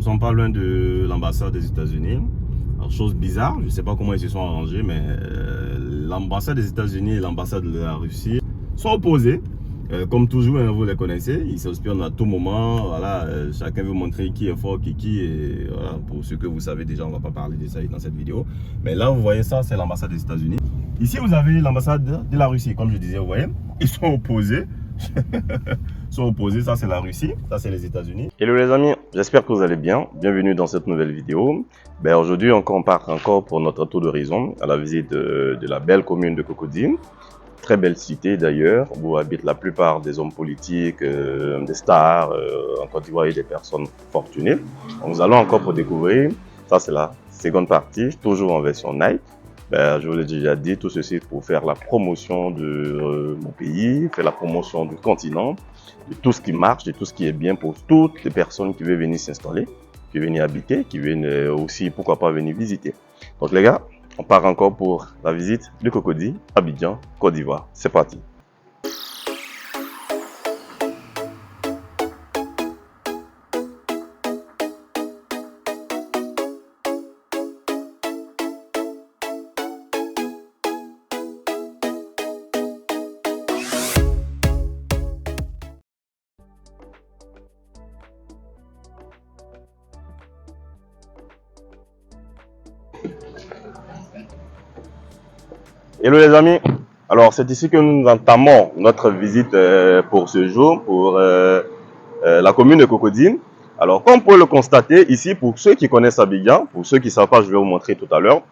sommes pas loin de l'ambassade des États-Unis. Alors, chose bizarre, je ne sais pas comment ils se sont arrangés, mais l'ambassade des États-Unis et l'ambassade de la Russie sont opposés. Comme toujours, hein, vous les connaissez, ils s'inspirent à tout moment. Voilà, chacun veut montrer qui est fort, qui. Et voilà, pour ce que vous savez déjà, on ne va pas parler de ça dans cette vidéo. Mais là, vous voyez ça, c'est l'ambassade des États-Unis. Ici, vous avez l'ambassade de la Russie. Comme je disais, vous voyez, ils sont opposés. Sont opposés, ça c'est la Russie, ça c'est les États-Unis. Hello les amis, j'espère que vous allez bien. Bienvenue dans cette nouvelle vidéo. Aujourd'hui, on part encore pour notre tour d'horizon à la visite de la belle commune de Cocody. Très belle cité d'ailleurs, où habitent la plupart des hommes politiques, des stars, en Côte d'Ivoire et des personnes fortunées. Donc, nous allons encore pour découvrir, ça c'est la seconde partie, toujours en version night. Je vous l'ai déjà dit, tout ceci pour faire la promotion de mon pays, faire la promotion du continent, de tout ce qui marche, de tout ce qui est bien pour toutes les personnes qui veulent venir s'installer, qui veulent venir habiter, qui viennent aussi, pourquoi pas, venir visiter. Donc les gars, on part encore pour la visite de Cocody, Abidjan, Côte d'Ivoire. C'est parti. Hello les amis, alors c'est ici que nous entamons notre visite pour ce jour, pour la commune de Cocody. Alors comme vous pouvez le constater ici, pour ceux qui connaissent Abidjan, pour ceux qui ne savent pas, je vais vous montrer tout à l'heure.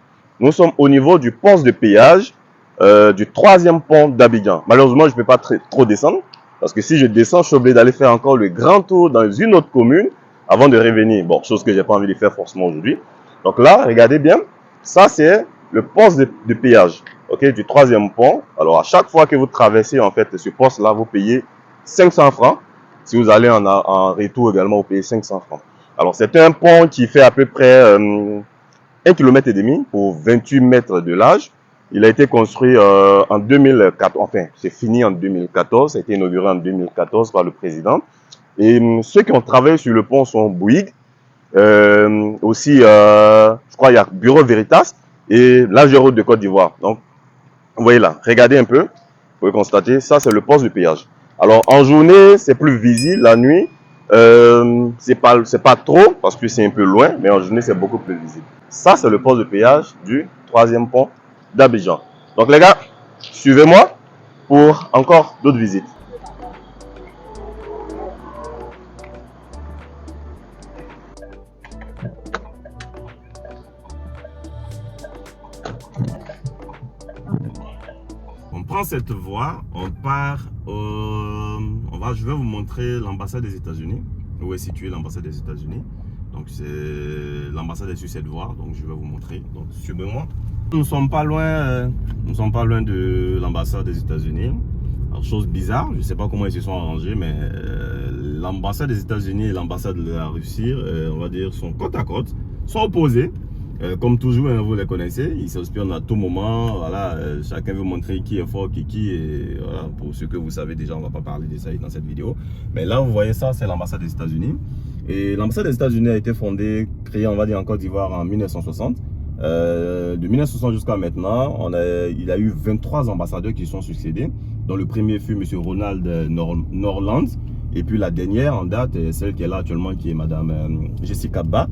Nous sommes au niveau du poste de péage du 3e pont d'Abidjan. Malheureusement, je ne peux pas trop descendre, parce que si je descends, je suis obligé d'aller faire encore le grand tour dans une autre commune avant de revenir. Bon, chose que je n'ai pas envie de faire forcément aujourd'hui. Donc là, regardez bien, ça c'est le poste de péage. Okay, du 3e pont. Alors, à chaque fois que vous traversez en fait ce poste-là, vous payez 500 francs. Si vous allez en retour également, vous payez 500 francs. Alors, c'est un pont qui fait à peu près 1,5 km pour 28 mètres de large. Il a été construit en 2014. Enfin, c'est fini en 2014. Ça a été inauguré en 2014 par le président. Et ceux qui ont travaillé sur le pont sont Bouygues. Aussi, je crois, il y a Bureau Veritas et l'Agéroute de Côte d'Ivoire. Donc, vous voyez là, regardez un peu, vous pouvez constater, ça c'est le poste de péage. Alors en journée, c'est plus visible, la nuit, c'est pas trop parce que c'est un peu loin, mais en journée c'est beaucoup plus visible. Ça c'est le poste de péage du 3e pont d'Abidjan. Donc les gars, suivez-moi pour encore d'autres visites. On prend cette voie, on part, je vais vous montrer l'ambassade des États-Unis, où est située l'ambassade des États-Unis. Donc l'ambassade est sur cette voie, donc je vais vous montrer. Donc suivez-moi. Nous ne sommes pas loin de l'ambassade des États-Unis. Alors chose bizarre, je ne sais pas comment ils se sont arrangés, mais l'ambassade des États-Unis et l'ambassade de la Russie, on va dire, sont côte à côte, sont opposés. Comme toujours, hein, vous les connaissez, ils s'inspirent à tout moment. Voilà, chacun veut montrer qui est fort, qui. Et voilà, pour ce que vous savez déjà, on ne va pas parler de ça dans cette vidéo. Mais là, vous voyez ça, c'est l'ambassade des États-Unis. Et l'ambassade des États-Unis a été fondée, créée, on va dire, en Côte d'Ivoire en 1960. De 1960 jusqu'à maintenant, il y a eu 23 ambassadeurs qui sont succédés, dont le premier fut M. Ronald Norland. Et puis la dernière en date, celle qui est là actuellement, qui est Mme Jessica Ba.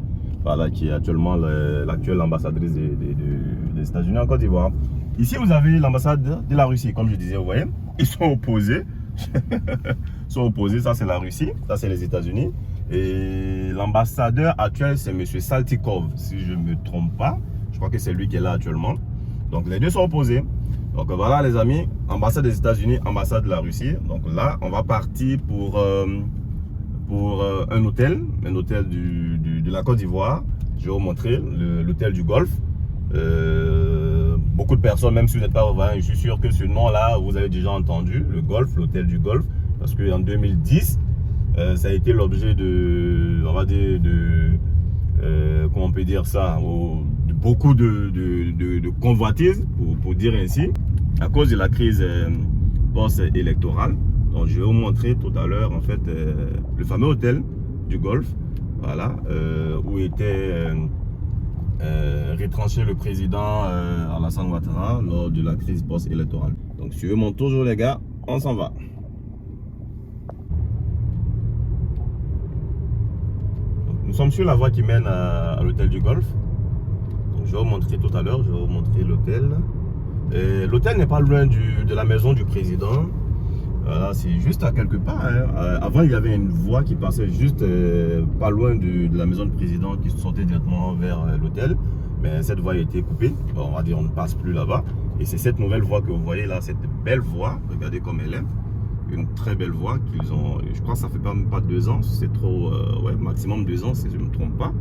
Voilà, qui est actuellement l'actuelle ambassadrice des États-Unis en Côte d'Ivoire. Ici, vous avez l'ambassade de la Russie. Comme je disais, vous voyez, ils sont opposés. Ils sont opposés, ça c'est la Russie, ça c'est les États-Unis. Et l'ambassadeur actuel, c'est M. Saltykov, si je ne me trompe pas. Je crois que c'est lui qui est là actuellement. Donc les deux sont opposés. Donc voilà les amis, ambassade des États-Unis, ambassade de la Russie. Donc là, on va partir pour un hôtel de la Côte d'Ivoire. Je vais vous montrer l'hôtel du Golfe. Beaucoup de personnes, même si vous n'êtes pas revenu, je suis sûr que ce nom-là, vous avez déjà entendu, le Golfe, l'hôtel du Golfe, parce qu'en 2010, ça a été l'objet de, on va dire, comment on peut dire ça, de beaucoup de convoitises, pour dire ainsi, à cause de la crise post-électorale. Donc je vais vous montrer tout à l'heure en fait le fameux hôtel du Golfe, voilà, où était retranché le président Alassane Ouattara lors de la crise post-électorale. Donc si eux montent toujours les gars, on s'en va. Donc, nous sommes sur la voie qui mène à l'hôtel du Golfe. Donc, je vais vous montrer tout à l'heure, je vais vous montrer l'hôtel. L'hôtel n'est pas loin de la maison du président. Voilà, c'est juste à quelque part. Hein. Avant, il y avait une voie qui passait juste pas loin de la maison du président qui sortait directement vers l'hôtel. Mais cette voie a été coupée. Bon, on va dire on ne passe plus là-bas. Et c'est cette nouvelle voie que vous voyez là, cette belle voie. Regardez comme elle est. Une très belle voie qu'ils ont. Je crois que ça fait même pas 2 ans. C'est trop, ouais, maximum 2 ans si je ne me trompe pas.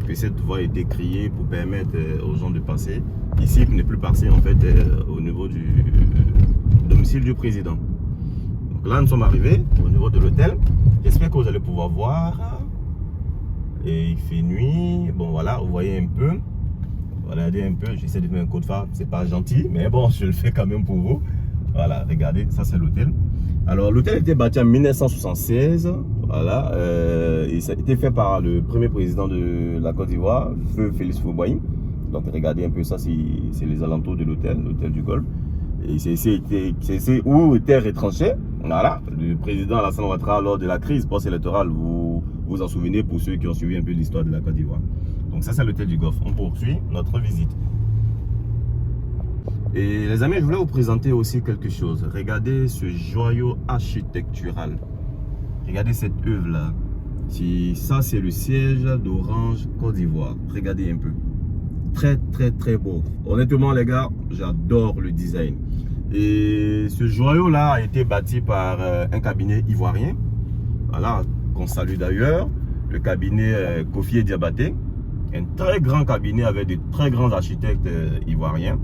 Que cette voie a été créée pour permettre aux gens de passer. Ici, il n'est plus passé en fait au niveau du domicile du président. Donc là, nous sommes arrivés au niveau de l'hôtel. J'espère que vous allez pouvoir voir. Et il fait nuit. Bon, voilà, vous voyez un peu. Regardez un peu. J'essaie de faire un code phare. C'est pas gentil, mais bon, je le fais quand même pour vous. Voilà, regardez, ça c'est l'hôtel. Alors, l'hôtel a été bâti en 1976. Voilà, et ça a été fait par le premier président de la Côte d'Ivoire, Feu Félix Houphouët-Boigny. Donc, regardez un peu ça, c'est les alentours de l'hôtel du Golfe. Et c'est où était retranché, voilà, le président Alassane Ouattara lors de la crise post-électorale. Vous vous en souvenez pour ceux qui ont suivi un peu l'histoire de la Côte d'Ivoire. Donc ça c'est l'hôtel du Golfe. On poursuit notre visite. Et les amis, je voulais vous présenter aussi quelque chose. Regardez ce joyau architectural. Regardez cette œuvre là. Ça c'est le siège d'Orange Côte d'Ivoire. Regardez un peu. Très très très beau. Honnêtement les gars, j'adore le design. Et ce joyau là a été bâti par un cabinet ivoirien. Voilà, qu'on salue d'ailleurs. Le cabinet Kofi Diabaté. Un très grand cabinet avec de très grands architectes ivoiriens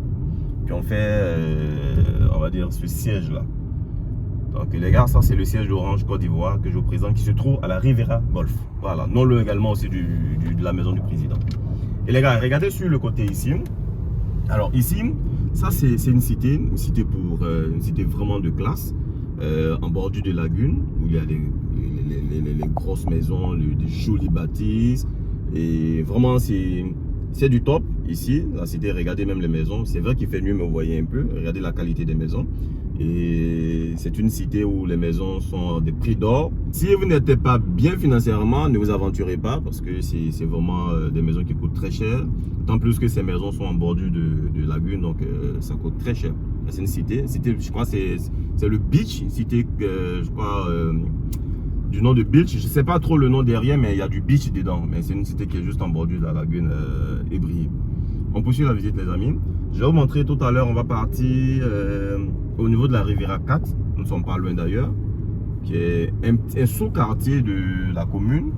qui ont fait, on va dire, ce siège là. Donc les gars, ça c'est le siège d'Orange Côte d'Ivoire que je vous présente, qui se trouve à la Riviera Golf. Voilà, non loin également aussi de la maison du président. Et les gars, regardez sur le côté ici. Alors ici, ça c'est une cité pour une cité vraiment de classe, en bordure de lagune, où il y a les grosses maisons, des jolies bâtisses. Et vraiment c'est du top ici, la cité. Regardez même les maisons. C'est vrai qu'il fait nuit, mais vous voyez un peu. Regardez la qualité des maisons. Et c'est une cité où les maisons sont des prix d'or. Si vous n'êtes pas bien financièrement, ne vous aventurez pas, parce que c'est vraiment des maisons qui coûtent très cher. Tant plus que ces maisons sont en bordure de lagune, donc ça coûte très cher. C'est une cité, je crois c'est le Beach, une cité je crois du nom de Beach. Je ne sais pas trop le nom derrière, mais il y a du beach dedans. Mais c'est une cité qui est juste en bordure de la lagune Ébrié. On poursuit la visite les amis. Je vais vous montrer tout à l'heure, on va partir au niveau de la Riviera 4. Nous ne sommes pas loin d'ailleurs. Qui est un sous-quartier de la commune.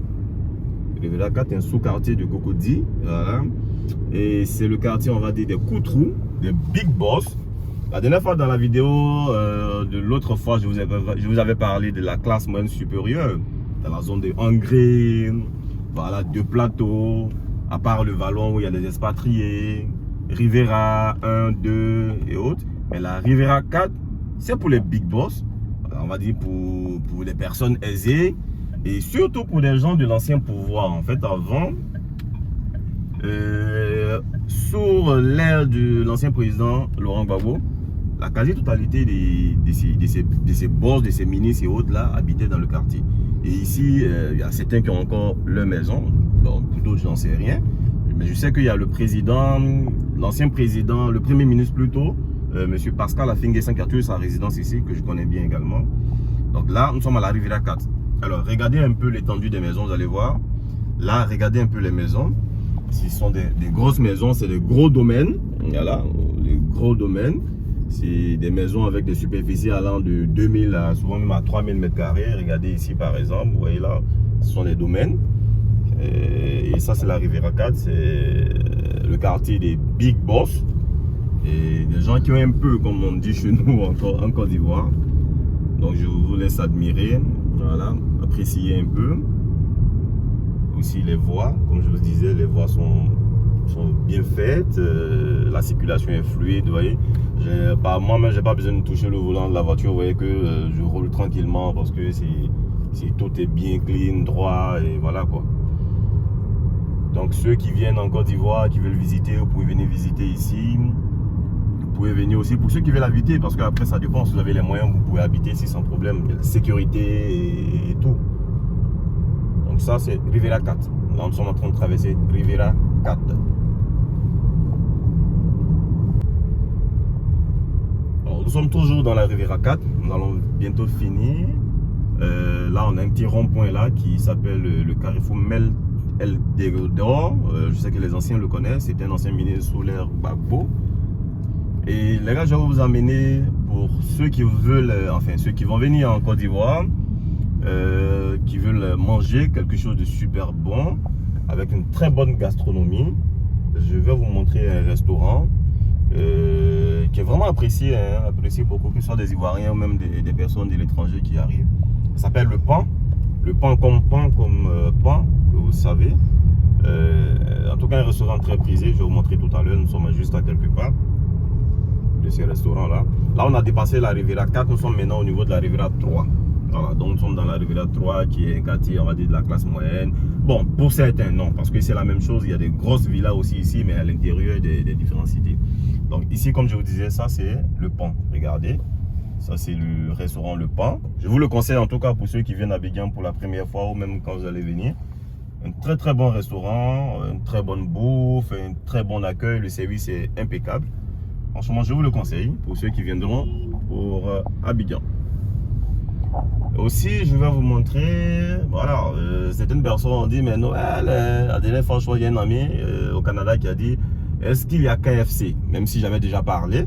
Riviera 4 est un sous-quartier de Cocody. Voilà. Et c'est le quartier, on va dire, des Koutrous, des Big Boss. La dernière fois dans la vidéo de l'autre fois, je vous avais parlé de la classe moyenne supérieure. Dans la zone de Hongrie, voilà, 2 plateaux, à part le Vallon où il y a des expatriés, Riviera 1, 2 et autres. Mais la Riviera 4, c'est pour les big boss, on va dire pour les personnes aisées et surtout pour les gens de l'ancien pouvoir. En fait, avant, sous l'ère de l'ancien président Laurent Gbagbo, la quasi-totalité de ces boss, de ces ministres et autres là habitaient dans le quartier. Et ici, il y a certains qui ont encore leur maison. Bon, pour d'autres, j'en sais rien. Mais je sais qu'il y a le président, l'ancien président, le premier ministre plutôt, monsieur Pascal Affi-N'Guessan, qui a toujours sa résidence ici, que je connais bien également. Donc là, nous sommes à la Riviera 4. Alors, regardez un peu l'étendue des maisons, vous allez voir. Là, regardez un peu les maisons. Ce sont des grosses maisons, c'est des gros domaines. Voilà, des gros domaines. C'est des maisons avec des superficies allant de 2000 à souvent même à 3000 m². Regardez ici par exemple, vous voyez là, ce sont des domaines. Et ça c'est la Riviera 4, c'est le quartier des Big Boss. Et des gens qui ont un peu, comme on dit chez nous en Côte d'Ivoire. Donc je vous laisse admirer, voilà, apprécier un peu. Aussi les voies, comme je vous disais, les voies sont bien faites, la circulation est fluide, vous voyez. Moi-même, j'ai pas besoin de toucher le volant de la voiture, vous voyez que je roule tranquillement parce que tout est bien clean, droit et voilà quoi. Donc ceux qui viennent en Côte d'Ivoire, qui veulent visiter, vous pouvez venir visiter ici. Vous pouvez venir aussi pour ceux qui veulent habiter, parce qu'après ça dépend, si vous avez les moyens, vous pouvez habiter ici sans problème. Il y a la sécurité et tout. Donc ça c'est Riviera 4. Là nous sommes en train de traverser Riviera 4. Alors, nous sommes toujours dans la Riviera 4. Nous allons bientôt finir. Là on a un petit rond-point là qui s'appelle le Carrefour Mel El Degodor. Je sais que les anciens le connaissent. C'est un ancien ministre solaire Gbagbo. Et les gars, je vais vous emmener pour ceux qui veulent, enfin ceux qui vont venir en Côte d'Ivoire, qui veulent manger quelque chose de super bon, avec une très bonne gastronomie. Je vais vous montrer un restaurant qui est vraiment apprécié, hein, apprécié beaucoup, que ce soit des Ivoiriens ou même des personnes de l'étranger qui arrivent. Ça s'appelle le Pan. Le Pan comme pan, que vous savez. En tout cas, un restaurant très prisé. Je vais vous montrer tout à l'heure. Nous sommes juste à quelques pas de ces restaurants-là. Là, on a dépassé la Riviera 4. Nous sommes maintenant au niveau de la Riviera 3. Voilà, donc nous sommes dans la Riviera 3 qui est un quartier, on va dire, de la classe moyenne. Bon, pour certains, non, parce que c'est la même chose. Il y a des grosses villas aussi ici, mais à l'intérieur des différentes cités. Donc ici, comme je vous disais, ça c'est le Pan. Regardez, ça c'est le restaurant Le Pan. Je vous le conseille en tout cas pour ceux qui viennent à Abidjan pour la première fois ou même quand vous allez venir. Un très très bon restaurant, une très bonne bouffe, un très bon accueil. Le service est impeccable. Franchement, je vous le conseille pour ceux qui viendront pour Abidjan. Aussi, je vais vous montrer, voilà, certaines personnes ont dit, mais Noël, la dernière fois, je crois qu'il y a un ami au Canada qui a dit, est-ce qu'il y a KFC? Même si j'avais déjà parlé.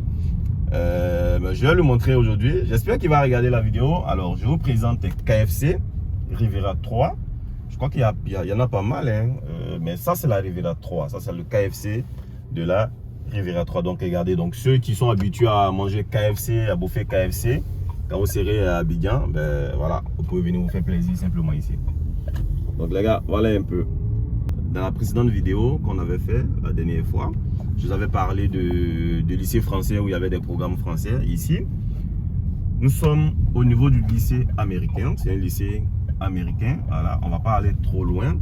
Mais je vais le montrer aujourd'hui. J'espère qu'il va regarder la vidéo. Alors, je vous présente KFC, Riviera 3. Je crois qu'il y en a pas mal, hein. Mais ça, c'est la Riviera 3. Ça, c'est le KFC de la Riviera 3. Donc, regardez, donc ceux qui sont habitués à manger KFC, à bouffer KFC, quand vous serez à Abidjan, ben voilà, vous pouvez venir vous faire plaisir simplement ici. Donc les gars, voilà un peu. Dans la précédente vidéo qu'on avait fait la dernière fois, je vous avais parlé de lycée français où il y avait des programmes français. Ici, nous sommes au niveau du lycée américain. C'est un lycée américain. Voilà, on ne va pas aller trop loin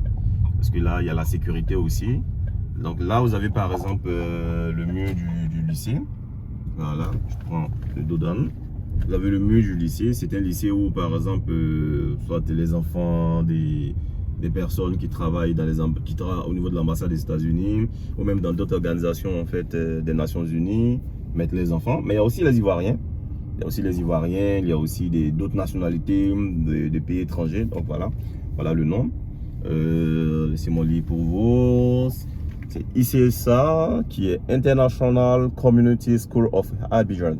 parce que là, il y a la sécurité aussi. Donc là, vous avez par exemple le mur du lycée. Voilà, je prends le dos d'âne. Vous avez le mur du lycée. C'est un lycée où, par exemple, soit les enfants des personnes qui travaillent au niveau de l'ambassade des États-Unis ou même dans d'autres organisations en fait, des Nations Unies mettent les enfants. Mais il y a aussi les Ivoiriens. Il y a aussi les Ivoiriens, il y a aussi d'autres nationalités de pays étrangers. Donc voilà, voilà le nom. Laissez-moi lire pour vous. C'est ICSA qui est International Community School of Abidjan.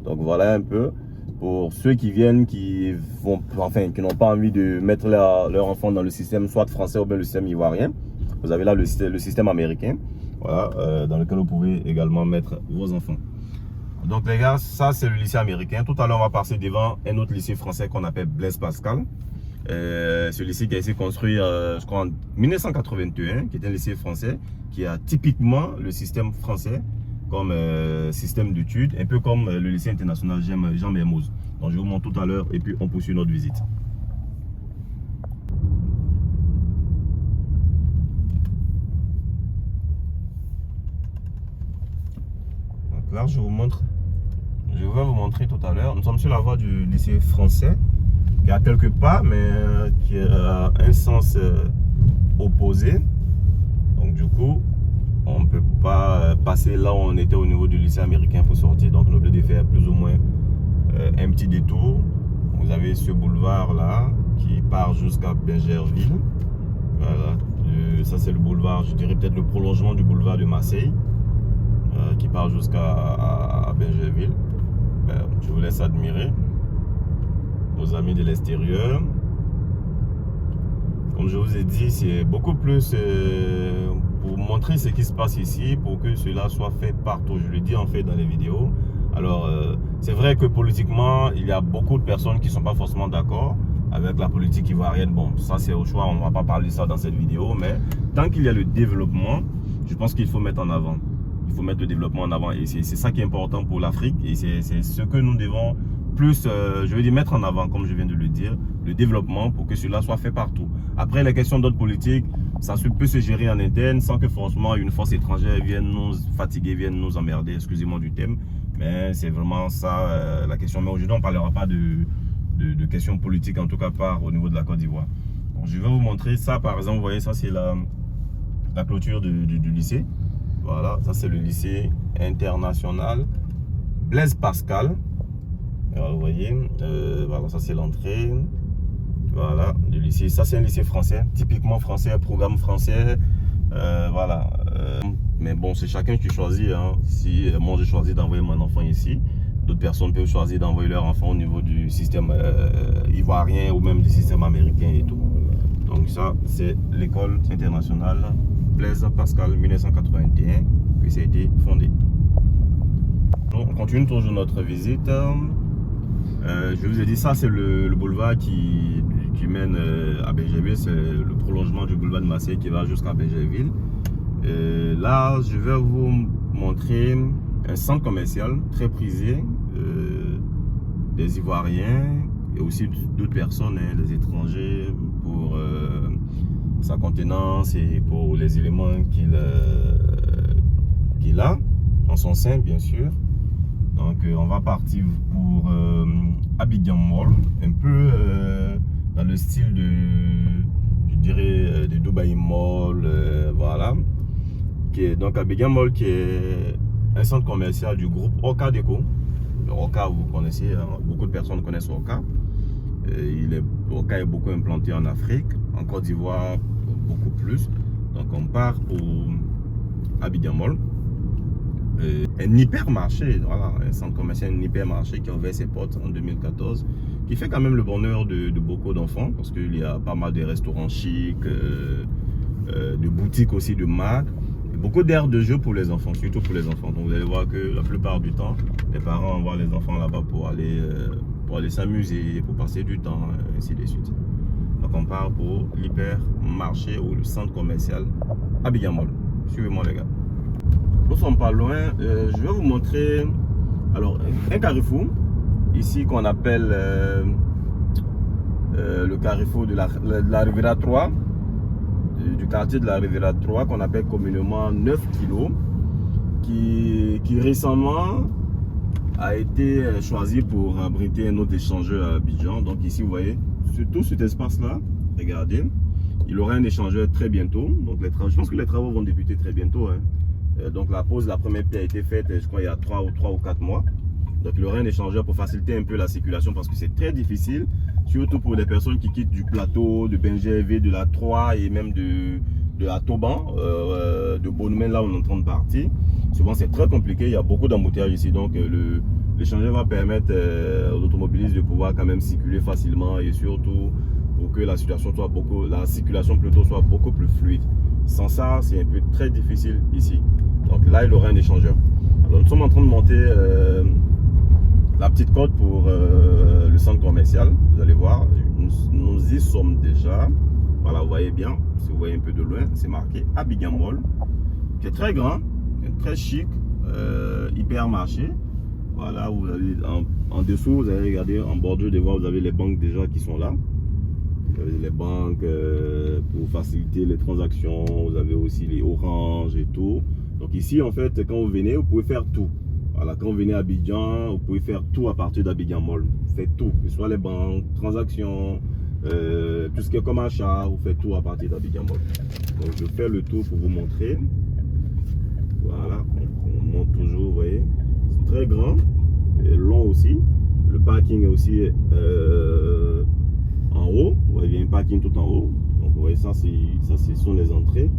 Donc voilà un peu pour ceux qui viennent, qui n'ont pas envie de mettre leur enfant dans le système soit français ou bien le système ivoirien. Vous avez là le système américain, voilà, dans lequel vous pouvez également mettre vos enfants. Donc les gars, ça c'est le lycée américain. Tout à l'heure on va passer devant un autre lycée français qu'on appelle Blaise Pascal. Ce lycée qui a été construit, je crois, en 1981, qui est un lycée français qui a typiquement le système français comme système d'études, un peu comme le lycée international Jean Mermoz. Donc je vous montre tout à l'heure et puis on poursuit notre visite. Donc là je vais vous montrer tout à l'heure. Nous sommes sur la voie du lycée français qui a quelques pas mais qui a un sens opposé. Donc du coup on ne peut pas passer là où on était au niveau du lycée américain pour sortir. Donc on est obligé de faire plus ou moins un petit détour. Vous avez ce boulevard là qui part jusqu'à Bingerville. Voilà. Ça c'est le boulevard, je dirais peut-être le prolongement du boulevard de Marseille qui part jusqu'à Bingerville. Je vous laisse admirer nos amis de l'extérieur. Comme je vous ai dit, c'est beaucoup plus pour montrer ce qui se passe ici, pour que cela soit fait partout. Je le dis en fait dans les vidéos. Alors, c'est vrai que politiquement, il y a beaucoup de personnes qui ne sont pas forcément d'accord avec la politique ivoirienne. Bon, ça c'est au choix, on ne va pas parler de ça dans cette vidéo. Mais tant qu'il y a le développement, je pense qu'il faut mettre en avant. Il faut mettre le développement en avant. Et c'est ça qui est important pour l'Afrique. Et c'est ce que nous devons plus, je veux dire, mettre en avant, comme je viens de le dire, le développement pour que cela soit fait partout. Après, les questions d'autres politiques, ça peut se gérer en interne sans que forcément une force étrangère vienne nous fatiguer, vienne nous emmerder, excusez-moi du thème. Mais c'est vraiment ça la question. Mais aujourd'hui, on ne parlera pas de questions politiques, en tout cas pas au niveau de la Côte d'Ivoire. Je vais vous montrer ça, par exemple, vous voyez, ça c'est la clôture du lycée. Voilà, ça c'est le lycée international Blaise Pascal. Alors, vous voyez, voilà, ça c'est l'entrée. Voilà, du lycée. Ça c'est un lycée français, typiquement français, programme français. Voilà. Mais bon, c'est chacun qui choisit. Hein. Si moi j'ai choisi d'envoyer mon enfant ici, d'autres personnes peuvent choisir d'envoyer leur enfant au niveau du système ivoirien ou même du système américain et tout. Donc ça, c'est l'école internationale Blaise Pascal 1981 que ça a été fondé. Donc, on continue toujours notre visite. Je vous ai dit, ça c'est le boulevard qui mène à Bégerville. C'est le prolongement du boulevard de Marseille qui va jusqu'à Bégerville. Là, je vais vous montrer un centre commercial très prisé des Ivoiriens et aussi d'autres personnes, hein, des étrangers, pour sa contenance et pour les éléments qu'il a en son sein, bien sûr. Donc on va partir pour Abidjan Mall, un peu dans le style je dirais, de Dubaï Mall, voilà. Donc Abidjan Mall qui est un centre commercial du groupe Oka Déco. Le Oka, vous connaissez, hein, beaucoup de personnes connaissent Oka. Oka est beaucoup implanté en Afrique, en Côte d'Ivoire beaucoup plus. Donc on part pour Abidjan Mall. Un hypermarché, voilà, un centre commercial, un hypermarché qui a ouvert ses portes en 2014, qui fait quand même le bonheur de beaucoup d'enfants, parce qu'il y a pas mal de restaurants chics, de boutiques aussi, de marques, et beaucoup d'aires de jeu pour les enfants, surtout pour les enfants. Donc vous allez voir que la plupart du temps, les parents envoient les enfants là-bas pour aller s'amuser, pour passer du temps, ainsi de suite. Donc on part pour l'hypermarché ou le centre commercial Abidjan Mall. Suivez-moi les gars. Nous ne sommes pas loin, je vais vous montrer alors un carrefour ici qu'on appelle le carrefour de la Riviera 3, du quartier de la Riviera 3, qu'on appelle communément 9 kilos, qui récemment a été choisi pour abriter un autre échangeur à Abidjan. Donc ici vous voyez, sur tout cet espace là, regardez, il y aura un échangeur très bientôt. Donc je pense que les travaux vont débuter très bientôt, hein. Donc la première pierre a été faite, je crois, il y a 3 ou 4 mois. Donc il y aura un échangeur pour faciliter un peu la circulation, parce que c'est très difficile, surtout pour les personnes qui quittent du plateau, de Benjerville, de la 3 et même de la Toban, de Bonnemen, là où on est en train de partir. Souvent c'est très compliqué, il y a beaucoup d'embouteillages ici. Donc l'échangeur va permettre aux automobilistes de pouvoir quand même circuler facilement, et surtout pour que la circulation soit beaucoup plus fluide. Sans ça, c'est un peu très difficile ici. Donc là, il aura un échangeur. Alors nous sommes en train de monter la petite côte pour le centre commercial. Vous allez voir, nous y sommes déjà. Voilà, vous voyez bien, si vous voyez un peu de loin, c'est marqué Abidjan Mall, qui est très grand, très chic, hypermarché. Voilà, vous avez en dessous, vous allez regarder en bordure de voir, vous avez les banques déjà qui sont là. Vous avez les banques pour faciliter les transactions, vous avez aussi les Orange et tout. Donc ici, en fait, quand vous venez, vous pouvez faire tout. Voilà, quand vous venez à Abidjan, vous pouvez faire tout à partir d'Abidjan Mall. Vous faites tout, que ce soit les banques, transactions, tout ce qui est comme achat, vous faites tout à partir d'Abidjan Mall. Donc je fais le tour pour vous montrer. Voilà, on monte toujours, vous voyez. C'est très grand, et long aussi. Le parking est aussi en haut. Vous voyez, il y a un parking tout en haut. Donc vous voyez, ça ce sont les entrées.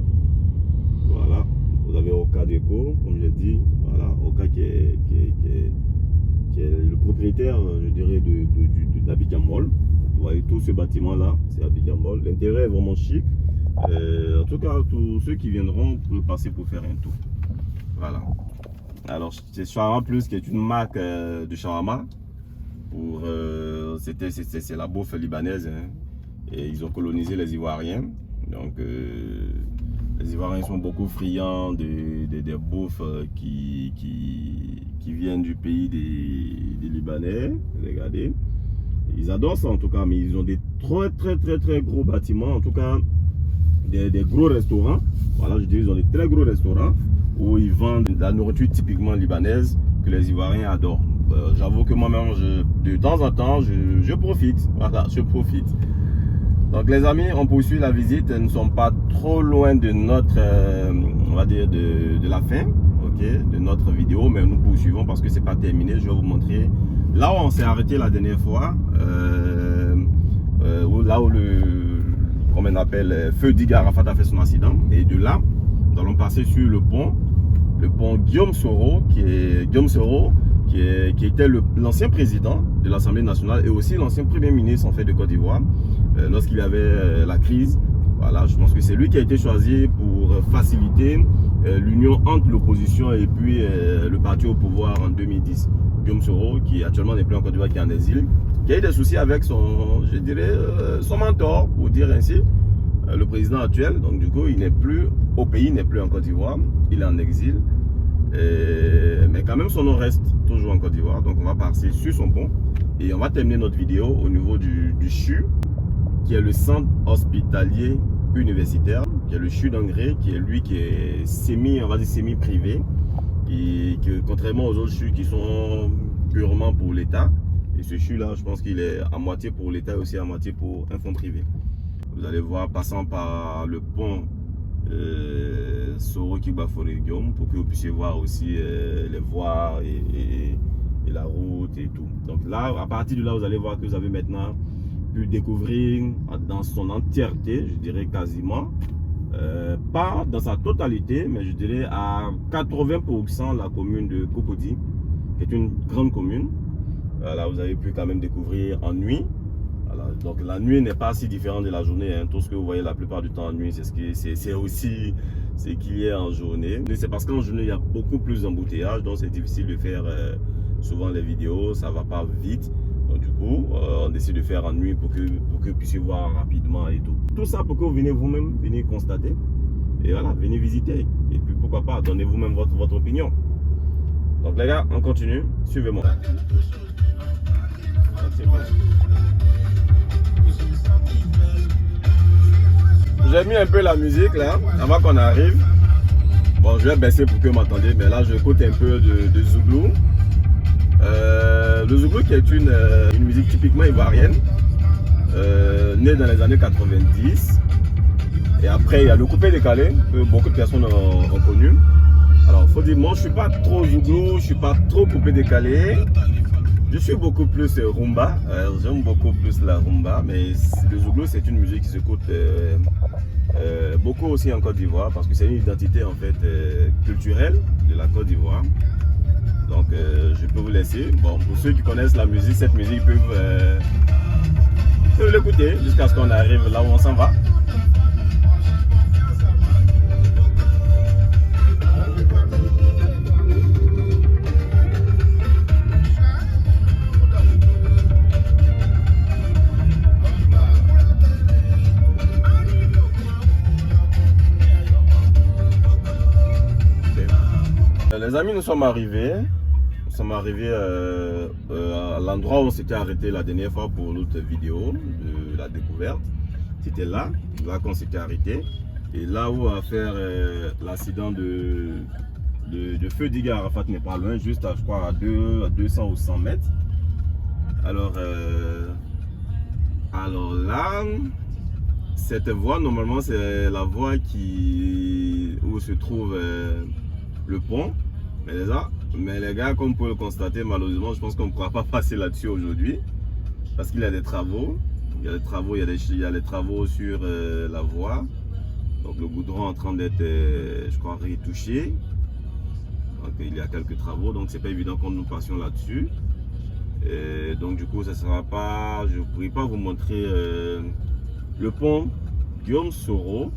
Voilà. Vous avez Oka Déco, comme j'ai dit. Voilà, Oka qui est le propriétaire, je dirais, d'Abidjan Mall. Vous voyez, tout ce bâtiment là, c'est Abidjan Mall. L'intérieur est vraiment chic. En tout cas, tous ceux qui viendront peuvent passer pour faire un tour. Voilà. Alors, c'est Shawarma Plus, qui est une marque de shawarma. C'est la bouffe libanaise, hein. Et ils ont colonisé les Ivoiriens. Donc les Ivoiriens sont beaucoup friands des bouffes qui viennent du pays des Libanais. Regardez, ils adorent ça en tout cas. Mais ils ont des très gros bâtiments. En tout cas, des gros restaurants. Voilà, je dirais, ils ont des très gros restaurants où ils vendent de la nourriture typiquement libanaise que les Ivoiriens adorent. J'avoue que moi-même, de temps en temps, je profite. Voilà, je profite. Donc les amis, on poursuit la visite. Nous ne sommes pas trop loin de notre, on va dire, de la fin, ok, de notre vidéo, mais nous poursuivons parce que c'est pas terminé. Je vais vous montrer là où on s'est arrêté la dernière fois, là où comme on appelle, Feu Digue Arafat a fait son accident. Et de là, nous allons passer sur le pont Guillaume Soro, qui était l'ancien président de l'Assemblée nationale et aussi l'ancien premier ministre en fait de Côte d'Ivoire lorsqu'il y avait la crise. Voilà, je pense que c'est lui qui a été choisi pour faciliter l'union entre l'opposition et puis le parti au pouvoir en 2010. Guillaume Soro, qui actuellement n'est plus en Côte d'Ivoire, qui est en exil, qui a eu des soucis avec son, je dirais, son mentor, pour dire ainsi, le président actuel. Donc du coup, il n'est plus au pays, il n'est plus en Côte d'Ivoire, il est en exil. Mais quand même, son nom reste toujours en Côte d'Ivoire. Donc on va passer sur son pont et on va terminer notre vidéo au niveau du CHU, qui est le centre hospitalier universitaire, qui est le CHU d'Angré, qui est semi-privé, et que contrairement aux autres CHU qui sont purement pour l'État, et ce CHU là, je pense qu'il est à moitié pour l'État et aussi à moitié pour un fonds privé. Vous allez voir, passant par le pont Soro Kibafore Guillaume, pour que vous puissiez voir aussi les voies et la route et tout. Donc là, à partir de là, vous allez voir que vous avez maintenant pu découvrir dans son entièreté, je dirais quasiment, pas dans sa totalité, mais je dirais à 80% la commune de Cocody, qui est une grande commune. Là, vous avez pu quand même découvrir en nuit. Voilà, donc la nuit n'est pas si différente de la journée. Hein. Tout ce que vous voyez la plupart du temps en nuit, c'est aussi ce qu'il y a en journée. C'est parce qu'en journée, il y a beaucoup plus d'embouteillages, donc c'est difficile de faire souvent les vidéos, ça va pas vite. Donc du coup, on décide de faire en nuit pour que vous puissiez voir rapidement et tout. Tout ça pour que vous venez vous-même, venez constater. Et voilà, venez visiter. Et puis pourquoi pas, donnez vous-même votre opinion. Donc les gars, on continue. Suivez-moi. J'ai mis un peu la musique là, avant qu'on arrive. Bon, je vais baisser pour que vous m'entendiez, mais là, je écoute un peu de Zouglou. Le Zouglou qui est une musique typiquement ivoirienne, née dans les années 90. Et après, il y a le coupé décalé, que beaucoup de personnes ont connu. Alors, il faut dire, moi, je ne suis pas trop Zouglou, je ne suis pas trop coupé décalé. Je suis beaucoup plus rumba, j'aime beaucoup plus la rumba, mais le Zouglou, c'est une musique qui s'écoute beaucoup aussi en Côte d'Ivoire, parce que c'est une identité en fait culturelle de la Côte d'Ivoire. Donc je peux vous laisser. Bon, pour ceux qui connaissent la musique, cette musique, peuvent l'écouter jusqu'à ce qu'on arrive là où on s'en va. Les amis, nous sommes arrivés à l'endroit où on s'était arrêté la dernière fois pour notre vidéo de la découverte. C'était là qu'on s'était arrêté. Et là où a fait l'accident de Feu Digue Arafat n'est pas loin, juste à, je crois, à 200 ou 100 mètres. Alors là, cette voie, normalement, c'est la voie où se trouve le pont. Mais les gars, comme vous pouvez le constater, malheureusement, je pense qu'on ne pourra pas passer là-dessus aujourd'hui. Parce qu'il y a des travaux. Il y a des travaux sur la voie. Donc le goudron est en train d'être, je crois, retouché. Donc il y a quelques travaux. Donc c'est pas évident qu'on nous passions là-dessus. Donc du coup, ça sera pas, je ne pourrai pas vous montrer le pont Guillaume Soro.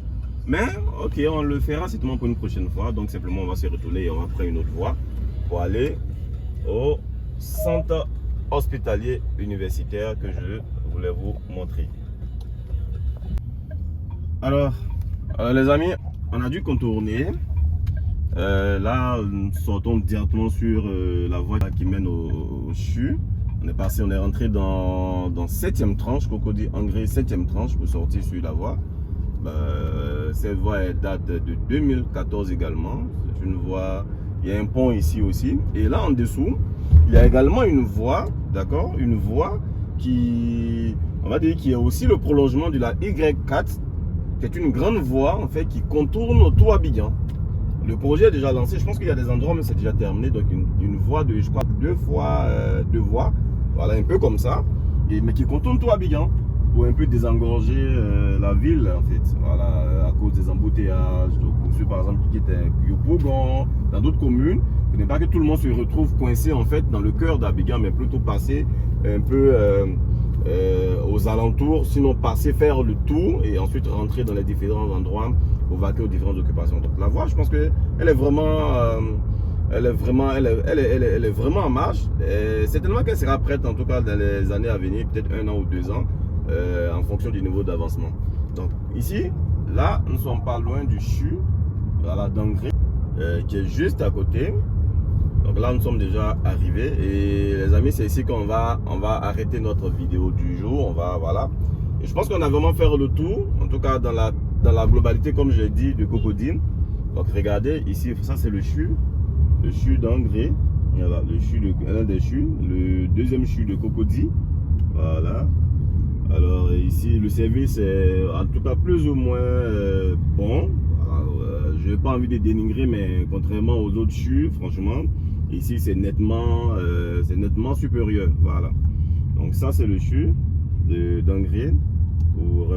Mais ok, on le fera certainement pour une prochaine fois. Donc simplement on va se retourner et on va prendre une autre voie pour aller au centre hospitalier universitaire que je voulais vous montrer. Alors les amis, on a dû contourner. Là nous sortons directement sur la voie qui mène au CHU. On est rentré dans 7e tranche, Cocody Angré 7e tranche pour sortir sur la voie. Cette voie elle date de 2014 également. C'est une voie, il y a un pont ici aussi. Et là en dessous, il y a également une voie, d'accord, une voie qui, on va dire, qui est aussi le prolongement de la Y4, qui est une grande voie en fait qui contourne tout Abidjan. Le projet est déjà lancé, je pense qu'il y a des endroits mais c'est déjà terminé, donc une voie de, je crois, deux voies, voilà, un peu comme ça, mais qui contourne tout Abidjan pour un peu désengorger la ville en fait, voilà, à cause des embouteillages. Donc pour ceux par exemple qui étaient à Yopougon, dans d'autres communes, il n'est pas que tout le monde se retrouve coincé en fait dans le cœur d'Abidjan, mais plutôt passer un peu aux alentours, sinon passer, faire le tour et ensuite rentrer dans les différents endroits pour vaquer aux différentes occupations. Donc la voie, je pense que elle est vraiment, elle est vraiment en marche. Certainement qu'elle sera prête en tout cas dans les années à venir, peut-être 1 an ou 2 ans, en fonction du niveau d'avancement. Donc ici, là, nous ne sommes pas loin du CHU, voilà, d'Angré, qui est juste à côté. Donc là, nous sommes déjà arrivés et les amis, c'est ici qu'on va arrêter notre vidéo du jour. Voilà. Et je pense qu'on a vraiment fait le tour, en tout cas dans la globalité, comme j'ai dit, de Cocodine. Donc regardez, ici, ça c'est le CHU d'Angré. Voilà, l'un des CHU, le deuxième CHU de Cocody. Voilà. Alors ici, le service est en tout cas plus ou moins bon. Je n'ai pas envie de dénigrer, mais contrairement aux autres CHU, franchement, ici c'est nettement supérieur. Voilà. Donc ça c'est le CHU d'Angré pour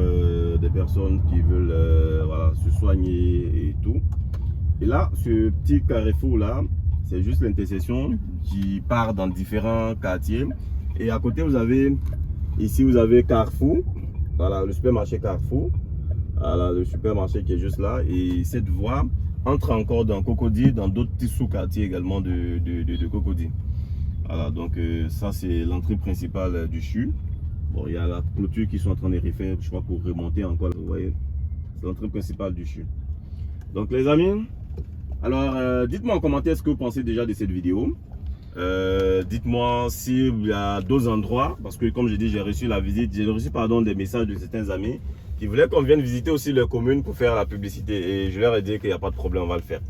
des personnes qui veulent voilà, se soigner et tout. Et là, ce petit carrefour là, c'est juste l'intersection qui part dans différents quartiers. Et à côté, vous avez Carrefour. Voilà, le supermarché Carrefour. Voilà, le supermarché qui est juste là. Et cette voie entre encore dans Cocody, dans d'autres petits sous-quartiers également de Cocody. Voilà, donc ça c'est l'entrée principale du CHU. Bon, il y a la clôture qui sont en train de refaire, je crois, pour remonter encore. Vous voyez, c'est l'entrée principale du CHU. Donc les amis, alors dites-moi en commentaire ce que vous pensez déjà de cette vidéo. Dites-moi s'il y a d'autres endroits, parce que comme j'ai dit, j'ai reçu des messages de certains amis qui voulaient qu'on vienne visiter aussi leur commune pour faire la publicité. Et je leur ai dit qu'il n'y a pas de problème, on va le faire.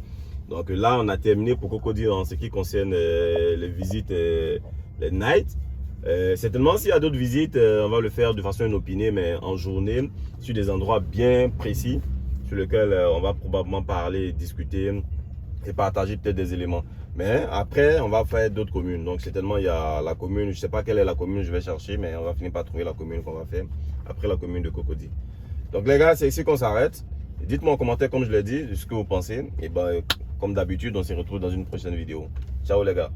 Donc là, on a terminé pour Cocody en ce qui concerne les visites, les nights. Certainement, s'il y a d'autres visites, on va le faire de façon inopinée, mais en journée, sur des endroits bien précis, sur lesquels on va probablement parler, discuter et partager peut-être des éléments. Mais après, on va faire d'autres communes. Donc certainement, il y a la commune, je ne sais pas quelle est la commune, je vais chercher, mais on va finir par trouver la commune qu'on va faire après la commune de Cocody. Donc les gars, c'est ici qu'on s'arrête. Dites-moi en commentaire, comme je l'ai dit, ce que vous pensez. Et ben, comme d'habitude, on se retrouve dans une prochaine vidéo. Ciao les gars.